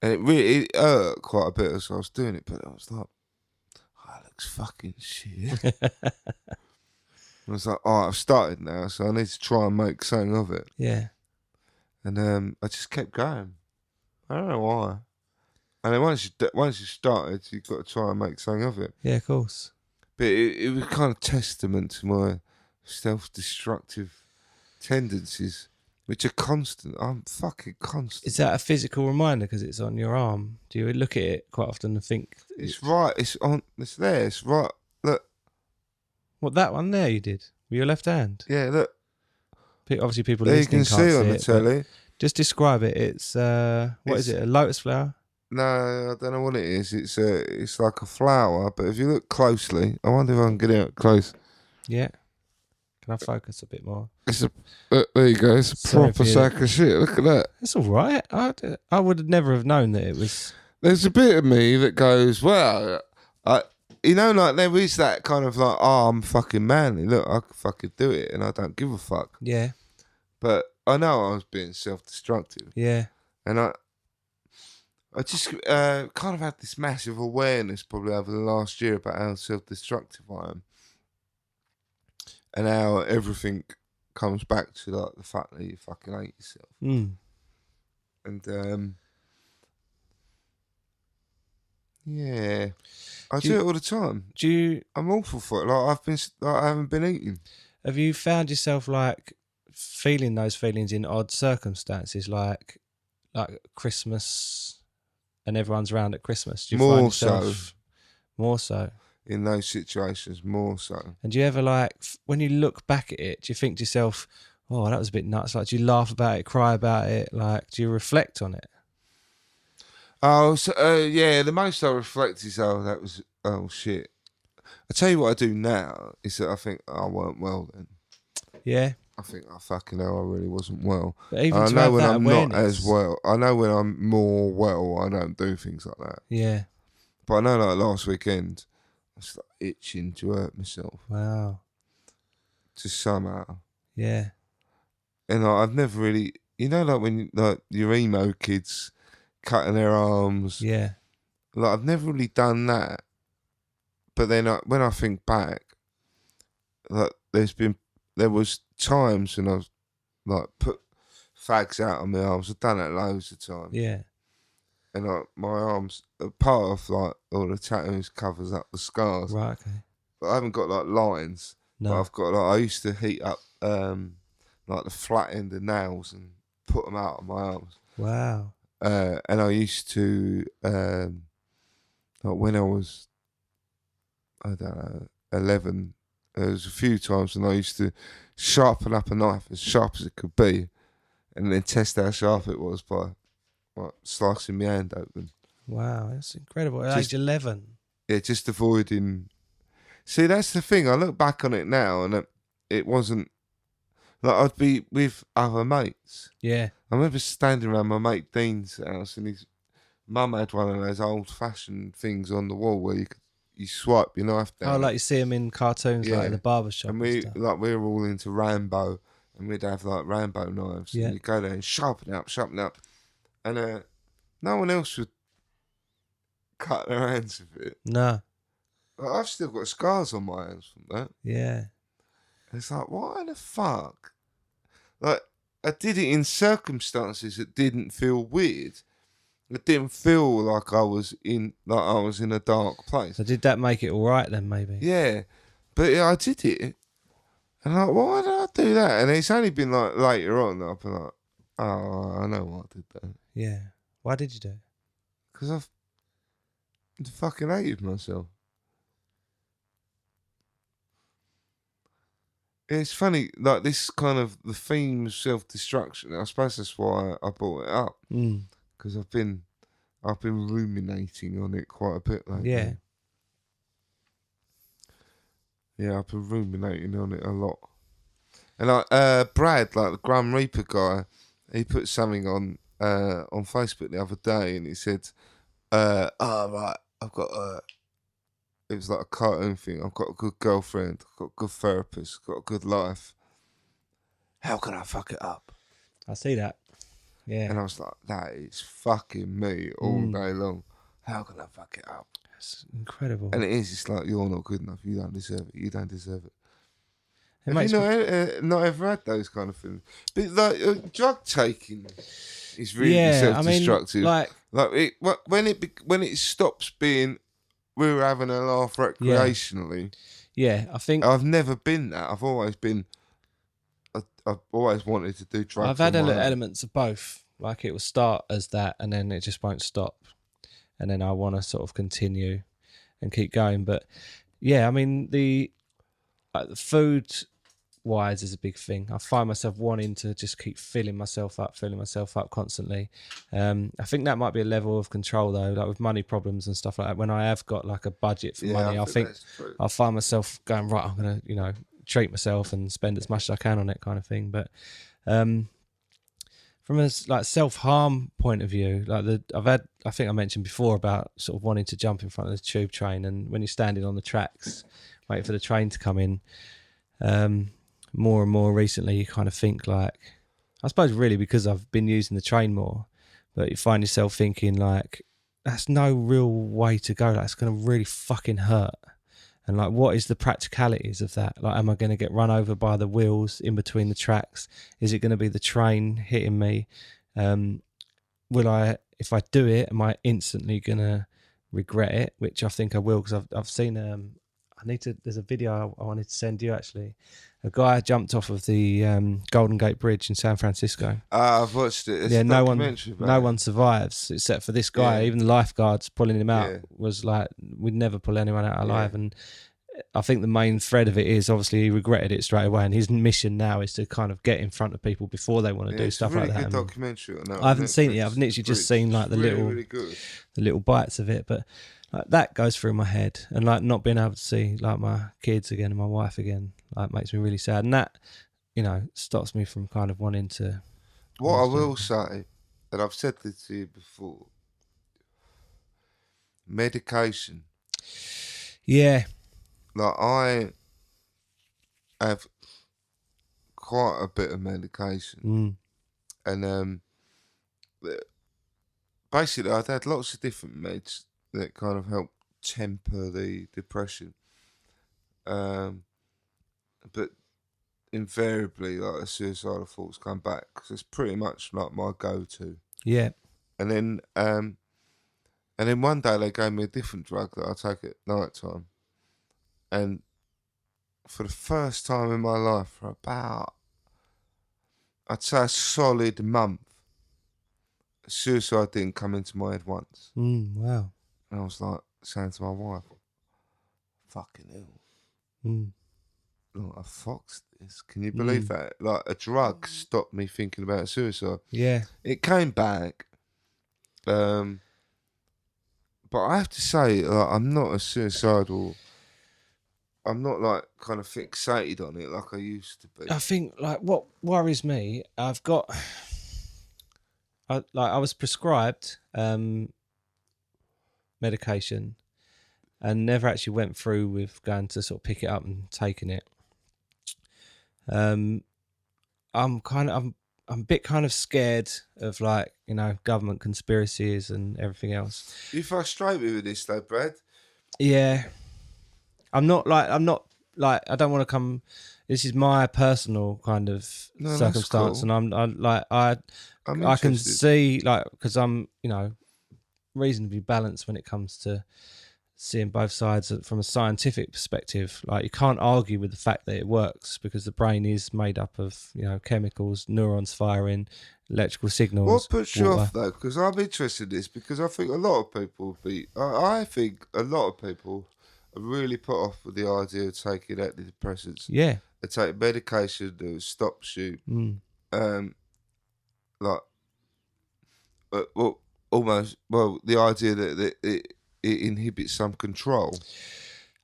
And it hurt quite a bit as I was doing it, but I was like, oh, it looks fucking shit. I was like, oh, I've started now, so I need to try and make something of it. Yeah. And I just kept going. I don't know why. And then once you started, you've got to try and make something of it. Yeah, of course. But it was kind of testament to my self-destructive tendencies, which are constant. I'm fucking constant. Is that a physical reminder because it's on your arm? Do you look at it quite often and think... It's right. It's on. It's there. It's right. Look. What, that one there you did? With your left hand? Yeah, look. Obviously people There you listening can can't see on the it, telly. just describe it. It's, what is it, a lotus flower? No, I don't know what it is. It's like a flower, but if you look closely, I wonder if I can get it up close. Yeah. Can I focus a bit more? It's there you go. It's a Sorry proper for you. sack of shit. Look at that. It's all right. I would never have known that it was... There's a bit of me that goes, well, like there is that kind of like, oh, I'm fucking manly. Look, I can fucking do it, and I don't give a fuck. Yeah. But I know I was being self-destructive, Yeah. and I just kind of had this massive awareness probably over the last year about how self-destructive I am, and how everything comes back to like the fact that you fucking hate yourself. And yeah, I do it all the time. I'm awful for it. Like I haven't been eating. Have you found yourself like feeling those feelings in odd circumstances, like Christmas, and everyone's around at Christmas? Do you find yourself more so in those situations? More so. And do you ever like when you look back at it, do you think to yourself, "Oh, that was a bit nuts"? Like, do you laugh about it, cry about it? Like, do you reflect on it? Oh, so, yeah. The most I reflect is, that was, shit. I tell you what I do now is that I think I weren't well then. Yeah. I think I fucking know I really wasn't well. But even I to know have when that I'm awareness, not as well. I know when I'm more well, I don't do things like that. Yeah. But I know like last weekend, I was like itching to hurt myself. Wow. Just somehow. Yeah. And like, I've never really, like when like your emo kids cutting their arms. Yeah. Like I've never really done that. But then when I think back, like there was times when I was like put fags out on my arms. I've done that loads of times. Yeah. And like my arms, part of like all the tattoos covers up the scars. Right. Okay. But I haven't got like lines. No. But I've got like I used to heat up like the flat end of nails and put them out on my arms. Wow. And I used to like when I was, I don't know, 11. There was a few times when I used to sharpen up a knife as sharp as it could be, and then test how sharp it was by like slicing my hand open. Wow, that's incredible. At Just- age 11. Yeah, just avoiding. See, that's the thing. I look back on it now, and it wasn't like I'd be with other mates. Yeah. I remember standing around my mate Dean's house, and his mum had one of those old-fashioned things on the wall where you swipe your knife down. Oh, like you see them in cartoons, like Yeah. in the barber shop. And And stuff. we were all into Rambo, and we'd have like Rambo knives. Yeah. And you go there and sharpen it up, and no one else would cut their hands with it. No. But I've still got scars on my hands from that. Yeah. And it's like, why the fuck? Like, I did it in circumstances that didn't feel weird. It didn't feel like I was in a dark place. So did that make it all right then, maybe? Yeah, but yeah, I did it, and like, why did I do that? And it's only been like later on that I've been like, oh, I know why I did that. Yeah. Why did you do it? Because I've fucking hated myself. It's funny, like this kind of the theme of self-destruction. I suppose that's why I brought it up, because I've been ruminating on it quite a bit lately. Yeah. Yeah, I've been ruminating on it a lot. And like Brad, like the Grim Reaper guy, he put something on Facebook the other day, and he said, right, I've got it was like a cartoon thing. I've got a good girlfriend, I've got a good therapist, I've got a good life. How can I fuck it up? I see that. Yeah. And I was like, that is fucking me all day long. How can I fuck it up? It's incredible. And it is. It's like, you're not good enough. You don't deserve it. You don't deserve it. It Have you makes not ever had those kind of things? But like drug taking is really self-destructive. When it stops being we're having a laugh recreationally. Yeah, I think I've never been that. I've always been. I've always wanted to do drugs. I've had on my own. elements of both. Like it will start as that, and then it just won't stop, and then I want to sort of continue and keep going. But yeah, I mean the food wise is a big thing. I find myself wanting to just keep filling myself up constantly. I think that might be a level of control though, like with money problems and stuff like that. When I have got like a budget for money, I think I'll find myself going, right, I'm gonna, treat myself and spend as much as I can on it, kind of thing. But from a like self-harm point of view, like I think I mentioned before about sort of wanting to jump in front of the tube train, and when you're standing on the tracks waiting for the train to come in, more and more recently you kind of think like, I suppose really because I've been using the train more, but you find yourself thinking like, that's no real way to go, that's going to really fucking hurt. And like, what is the practicalities of that? Like, am I going to get run over by the wheels in between the tracks? Is it going to be the train hitting me? Will I, if I do it, am I instantly going to regret it? Which I think I will, because I've seen, there's a video I wanted to send you actually. A guy jumped off of the Golden Gate Bridge in San Francisco. I've watched it. It's a no documentary one survives except for this guy. Yeah. Even the lifeguards pulling him out was like, we'd never pull anyone out alive. And I think the main thread of it is obviously he regretted it straight away, and his mission now is to kind of get in front of people before they want to do stuff like that. It's a really good documentary. I haven't seen it yet. I've literally just seen like the little bites of it, but like, that goes through my head, and like not being able to see like my kids again and my wife again, like makes me really sad, and that stops me from kind of wanting to. What I will say, and I've said this to you before, medication. Yeah. Like, I have quite a bit of medication. And basically I've had lots of different meds that kind of help temper the depression. But invariably, like, the suicidal thoughts come back, because it's pretty much like my go-to. Yeah. And then one day they gave me a different drug that I take at night time. And for the first time in my life, for about, I'd say a solid month, suicide didn't come into my head once. Wow. And I was like saying to my wife, fucking hell. Like, I foxed this. Can you believe that? Like, a drug stopped me thinking about suicide. Yeah. It came back. But I have to say, like, I'm not as suicidal. I'm not like kind of fixated on it like I used to be. I think like what worries me, I was prescribed medication and never actually went through with going to sort of pick it up and taking it. I'm a bit kind of scared of like, government conspiracies and everything else. You frustrate me with this though, Brad? Yeah. I don't want to come. This is my personal kind of circumstance, cool. And I can see, like, because I'm reasonably balanced when it comes to seeing both sides from a scientific perspective. Like, you can't argue with the fact that it works, because the brain is made up of chemicals, neurons firing, electrical signals. What puts you off though? Because I'm interested in this, because I think a lot of people are really put off with the idea of taking antidepressants. Yeah. They take medication that stops you. The idea that it inhibits some control.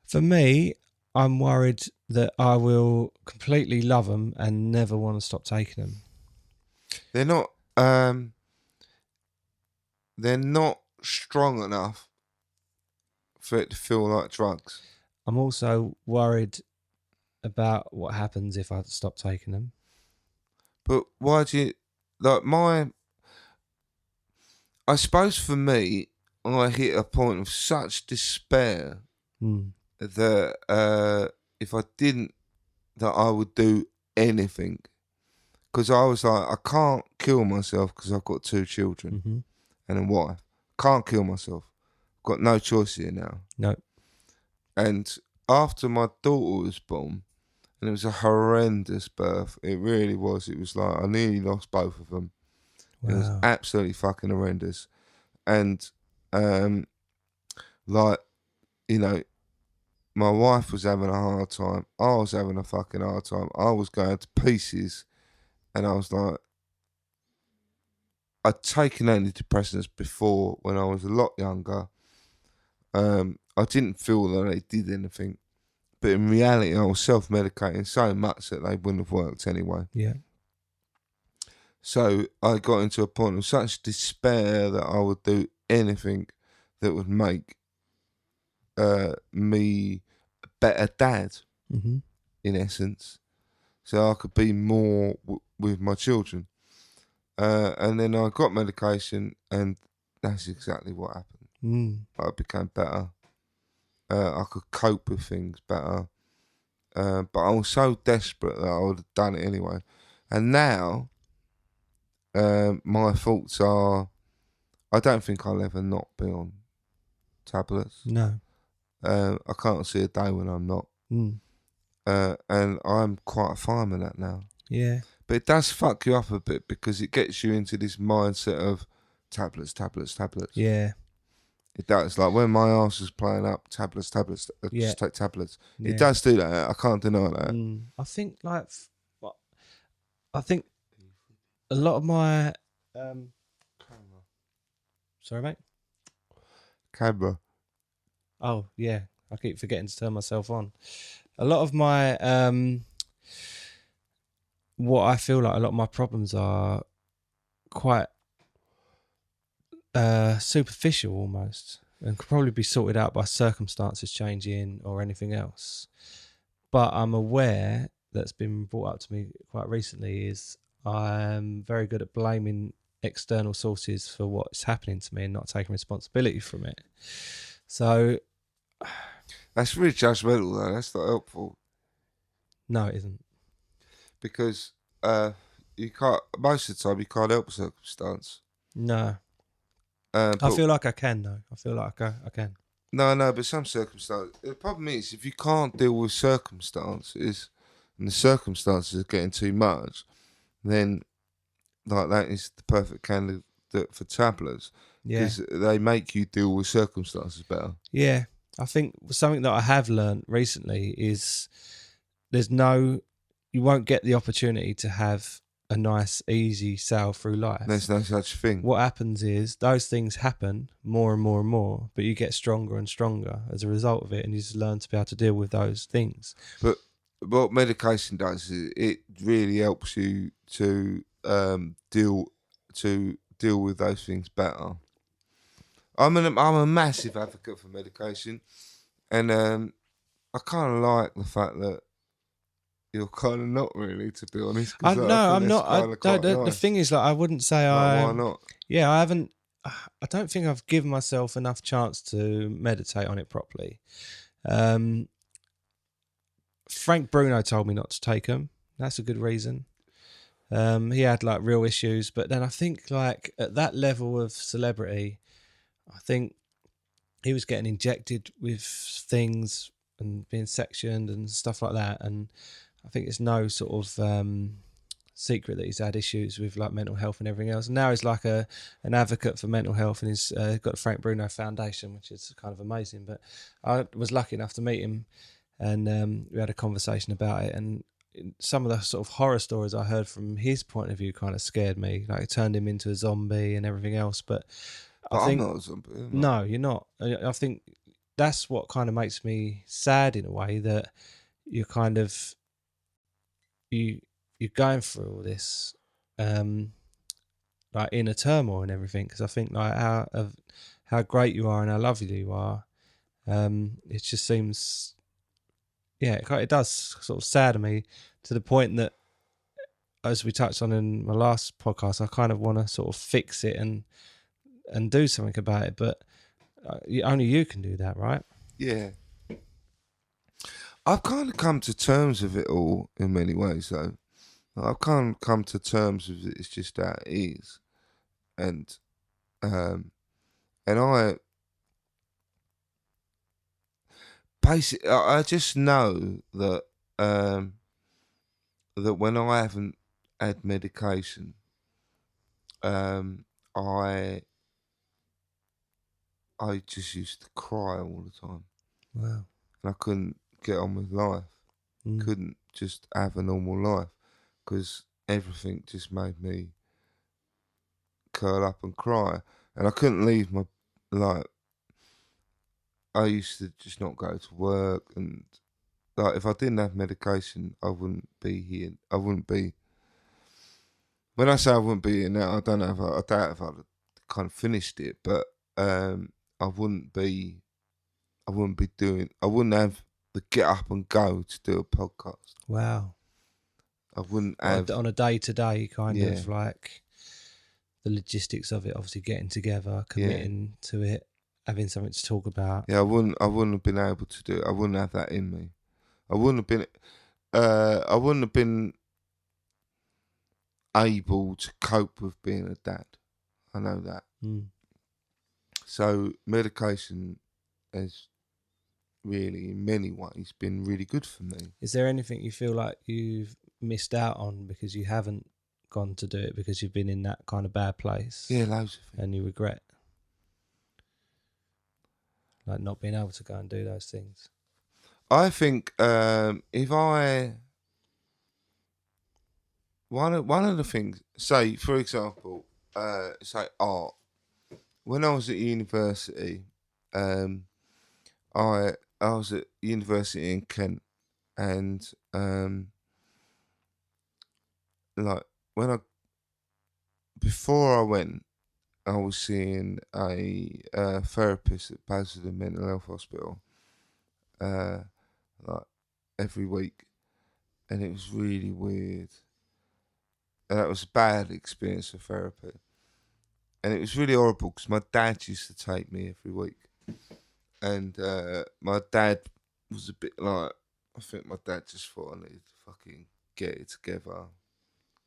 For me, I'm worried that I will completely love them and never want to stop taking them. They're not strong enough for it to feel like drugs. I'm also worried about what happens if I stop taking them. But why do you like my? I suppose for me, I hit a point of such despair that if I didn't, that I would do anything. Because I was like, I can't kill myself because I've got 2 children and a wife. Can't kill myself. Got no choice here now. No. And after my daughter was born, and it was a horrendous birth. It really was. It was like I nearly lost both of them. Wow. It was absolutely fucking horrendous. And like, you know, my wife was having a hard time. I was having a fucking hard time. I was going to pieces. And I was like, I'd taken antidepressants before when I was a lot younger. I didn't feel that they did anything. But in reality, I was self-medicating so much that they wouldn't have worked anyway. Yeah. So I got into a point of such despair that I would do anything that would make me a better dad, in essence. So I could be more with my children. And then I got medication, and that's exactly what happened. I became better. I could cope with things better. But I was so desperate that I would have done it anyway. And now, my thoughts are, I don't think I'll ever not be on tablets. No. I can't see a day when I'm not. And I'm quite fine with that now. Yeah. But it does fuck you up a bit because it gets you into this mindset of tablets. Yeah. It does. Like when my arse is playing up, tablets, Yeah. just take tablets. Yeah. It does do that. I can't deny that. I think I think a lot of my sorry, mate. Camera. Oh yeah, I keep forgetting to turn myself on. A lot of my what I feel like a lot of my problems are quite superficial almost, and could probably be sorted out by circumstances changing or anything else. But I'm aware that's been brought up to me quite recently is I'm very good at blaming external sources for what's happening to me and not taking responsibility from it. So that's really judgmental though. That's not helpful. No, it isn't. Because you can't, most of the time you can't help a circumstance. No. I feel like I can though. I feel like I can. No, but some circumstances. The problem is if you can't deal with circumstances and the circumstances are getting too much, then like that is the perfect candidate for tablets. Yeah. Because they make you deal with circumstances better. Yeah. I think something that I have learned recently is you won't get the opportunity to have a nice, easy sail through life. There's no such thing. What happens is those things happen more and more and more, but you get stronger and stronger as a result of it, and you just learn to be able to deal with those things. But what medication does is it really helps you to deal with those things better. I'm a massive advocate for medication, and I kind of like the fact that you're kind of not really, to be honest. I'm not. The thing is, like, I wouldn't say why not? Yeah, I haven't. I don't think I've given myself enough chance to meditate on it properly. Frank Bruno told me not to take them. That's a good reason. He had like real issues, but then I think like at that level of celebrity, I think he was getting injected with things and being sectioned and stuff like that, and I think it's no sort of secret that he's had issues with like mental health and everything else. And now he's like an advocate for mental health, and he's got the Frank Bruno Foundation, which is kind of amazing. But I was lucky enough to meet him, and we had a conversation about it. And some of the sort of horror stories I heard from his point of view kind of scared me. Like it turned him into a zombie and everything else. But I think I'm not a zombie. No, you're not. I think that's what kind of makes me sad in a way, that you're kind of you're going through all this like inner turmoil and everything, because I think like how great you are and how lovely you are, it just seems, yeah, it does sort of sadden me to the point that, as we touched on in my last podcast, I kind of want to sort of fix it and and do something about it. But only you can do that, right? Yeah. I've kind of come to terms with it all in many ways, though. I've kind of come to terms with it. It's just how it is, and um, and I basically I just know that that when I haven't had medication, um, I I just used to cry all the time, Wow. and I couldn't get on with life. Mm. Couldn't just have a normal life because everything just made me curl up and cry, and I couldn't leave my like. I used to just not go to work, and like if I didn't have medication, I wouldn't be here. I wouldn't be. When I say I wouldn't be here now, I don't know if I doubt if I'd kind of finished it, but I wouldn't be. I wouldn't be doing. I wouldn't have the get up and go to do a podcast. Wow. I wouldn't Well, have. on a day to day kind Yeah, of like the logistics of it, obviously getting together, yeah, committing to it, having something to talk about. yeah. I wouldn't. I wouldn't have been able to do it. I wouldn't have that in me. I wouldn't have been. I wouldn't have been able to cope with being a dad. I know that. Mm. So medication has really, in many ways, been really good for me. Is there anything you feel like you've missed out on because you haven't gone to do it because you've been in that kind of bad place? Yeah, loads of things. And you regret like not being able to go and do those things? I think if I one of the things, say for example, say art. When I was at university, um, I was at university in Kent, and like when I before I went, I was seeing a therapist at Basildon Mental Health Hospital, uh, like every week, and it was really weird. And that was a bad experience of therapy, and it was really horrible because my dad used to take me every week, and my dad was a bit like, I think my dad just thought I needed to fucking get it together,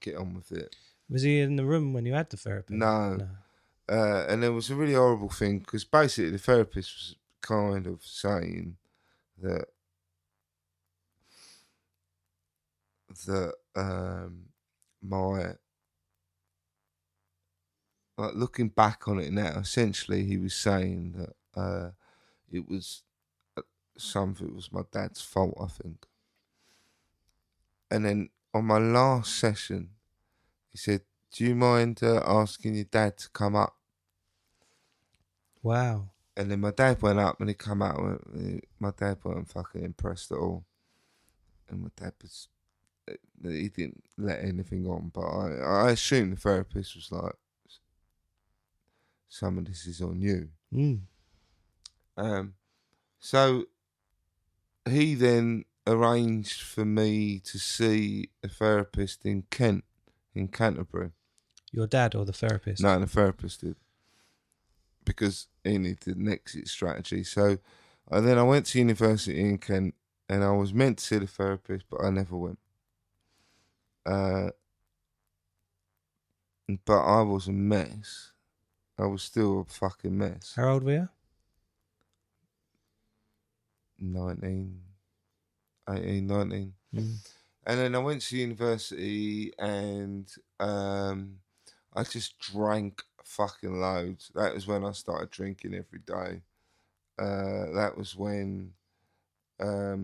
get on with it. Was he in the room when you had the therapy? No. No. And there was a really horrible thing because basically the therapist was kind of saying that my like looking back on it now, essentially he was saying that it was some of it was my dad's fault, I think. And then on my last session, he said, "Do you mind asking your dad to come up?" Wow. And then my dad went up and he come out. My dad wasn't fucking impressed at all. And my dad was, he didn't let anything on. But I assume the therapist was like, some of this is on you. Mm. So he then arranged for me to see a therapist in Kent, in Canterbury. Your dad or the therapist? No, the therapist did. Because he needed an exit strategy. So then I went to university in Kent and I was meant to see the therapist, but I never went. But I was a mess. I was still a fucking mess. How old were you? 19, 18, 19. Mm. And then I went to university and I just drank fucking loads. That was when I started drinking every day. That was when I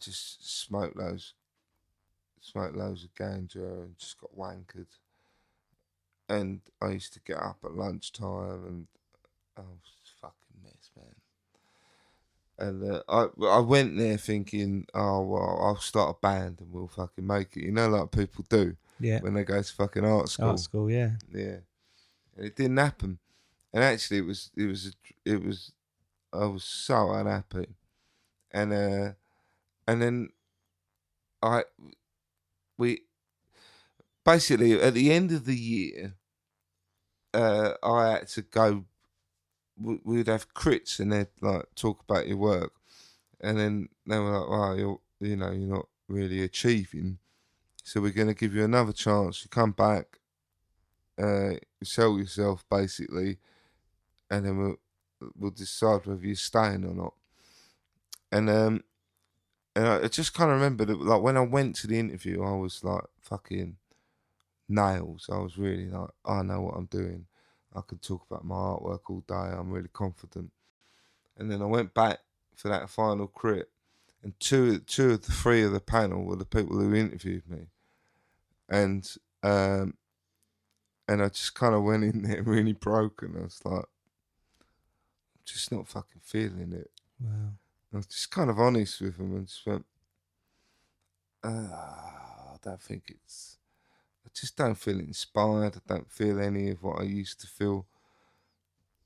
just smoked loads of ganja and just got wankered. And I used to get up at lunchtime and I was a fucking mess, man. And I went there thinking, oh, well, I'll start a band and we'll fucking make it. You know, like people do when they go to fucking art school. Art school, yeah. Yeah. And it didn't happen. And actually, I was so unhappy. And then we basically, at the end of the year, I had to go. We'd have crits and they'd like talk about your work, and then they were like, "Wow, you're not really achieving, so we're going to give you another chance. You come back, you sell yourself basically, and then we'll decide whether you're staying or not." And I just kind of remember that, like when I went to the interview, I was like fucking nails. I was really like, I know what I'm doing. I can talk about my artwork all day. I'm really confident. And then I went back for that final crit, and two of the three of the panel were the people who interviewed me, and um, and I just kind of went in there really broken. I was like, I'm just not fucking feeling it. Wow. I was just kind of honest with them and just went, I don't think it's. I just don't feel inspired. I don't feel any of what I used to feel.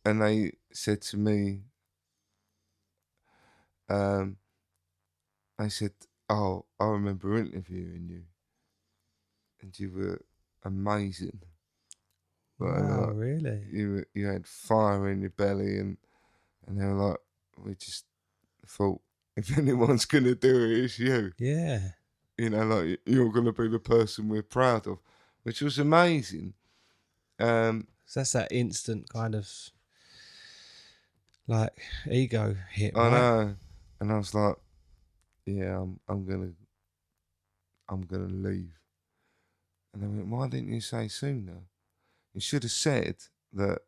And they said to me, they said, "Oh, I remember interviewing you, and you were amazing. Wow, Like, really? you had fire in your belly, and they were like, we just thought if anyone's gonna do it, it's you. Yeah. Like you're gonna be the person we're proud of," which was amazing. So that's that instant kind of like ego hit, I right? know, and I was like, "Yeah, I'm gonna leave." And they went, "Why didn't you say sooner? You should have said that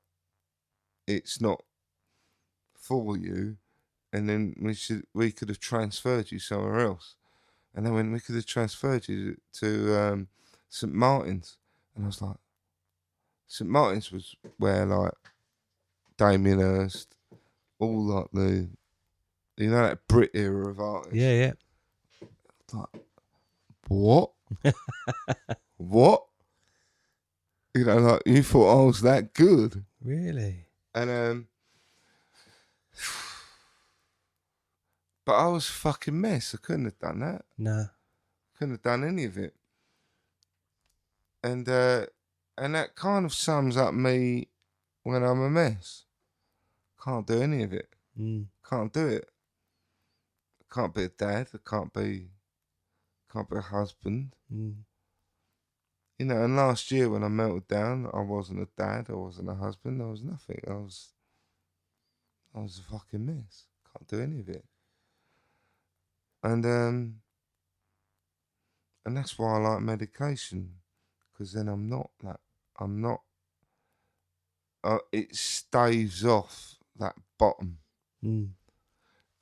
it's not for you, and then we could have transferred you somewhere else." And then when we could have transferred you to St Martin's, and I was like, St Martin's was where like Damien Hirst, all like that Brit era of artists. Yeah. Like, what? What? Like you thought I was that good. Really? And but I was a fucking mess. I couldn't have done that. No. Couldn't have done any of it. And that kind of sums up me when I'm a mess. Can't do any of it. Can't do it. I can't be a dad. I can't be a husband. And last year when I melted down, I wasn't a dad. I wasn't a husband. I was nothing. I was a fucking mess. Can't do any of it. And that's why I like medication, because then I'm not that. I'm not. It staves off that bottom. In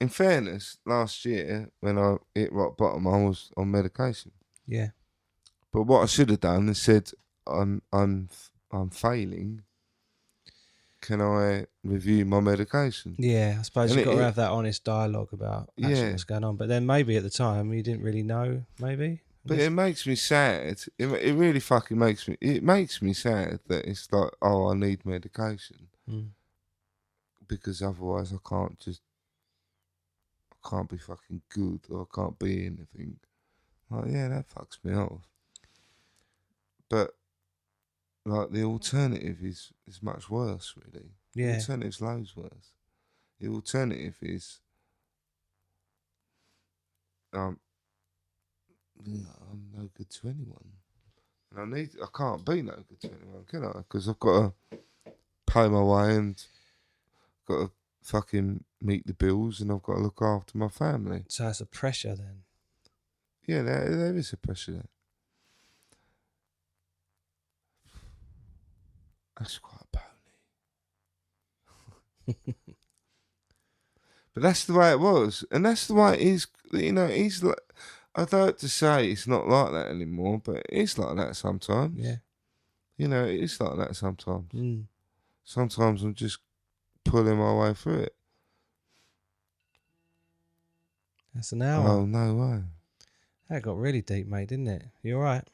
fairness, last year when I hit rock bottom, I was on medication. Yeah. But what I should have done is said, I'm failing. Can I review my medication? Yeah, I suppose And you've got to have that honest dialogue about actually what's going on. But then maybe at the time you didn't really know, maybe. But it makes me sad. It really fucking makes me. It makes me sad that it's like, oh, I need medication because otherwise I can't be fucking good, or I can't be anything. Like, yeah, that fucks me off. But like the alternative is much worse, really. Yeah. The alternative's loads worse. The alternative is I'm no good to anyone. And I can't be no good to anyone, can I? Because I've got to pay my way and got to fucking meet the bills, and I've got to look after my family. So that's a pressure then. Yeah, there is a pressure there. That's quite a pony. But that's the way it was, and that's the way it is. He's like, I'd like to say it's not like that anymore, but it's like that sometimes. Yeah. It's like that sometimes. Sometimes I'm just pulling my way through it. That's an hour. Oh, no way. That got really deep, mate, didn't it? You all right?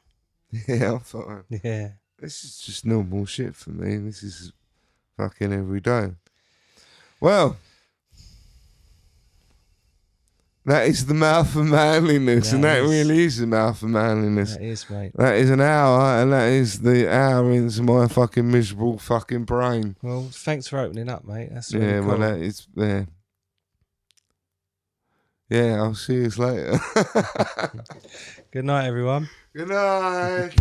Yeah, I'm fine. Yeah. This is just normal shit for me. This is fucking every day. Well, That is the mouth of manliness, and that is. really is the mouth of manliness. That is, mate. That is an hour, and that is the hour into my fucking miserable fucking brain. Well, thanks for opening up, mate. That's really Yeah, cool. well, that is there. Yeah, I'll see you later. Good night, everyone. Good night.